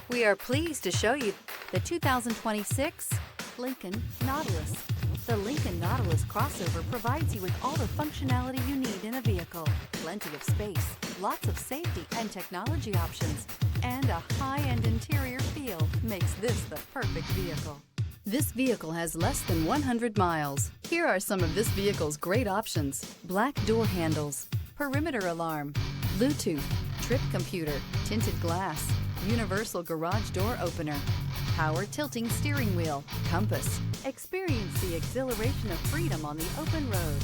We are pleased to show you the 2026 Lincoln Nautilus. The Lincoln Nautilus crossover provides you with all the functionality you need in a vehicle. Plenty of space, lots of safety and technology options, and a high-end interior feel makes this the perfect vehicle. This vehicle has less than 100 miles. Here are some of this vehicle's great options: black door handles, perimeter alarm, Bluetooth, trip computer, tinted glass, universal garage door opener, power tilting steering wheel, compass. Experience the exhilaration of freedom on the open road.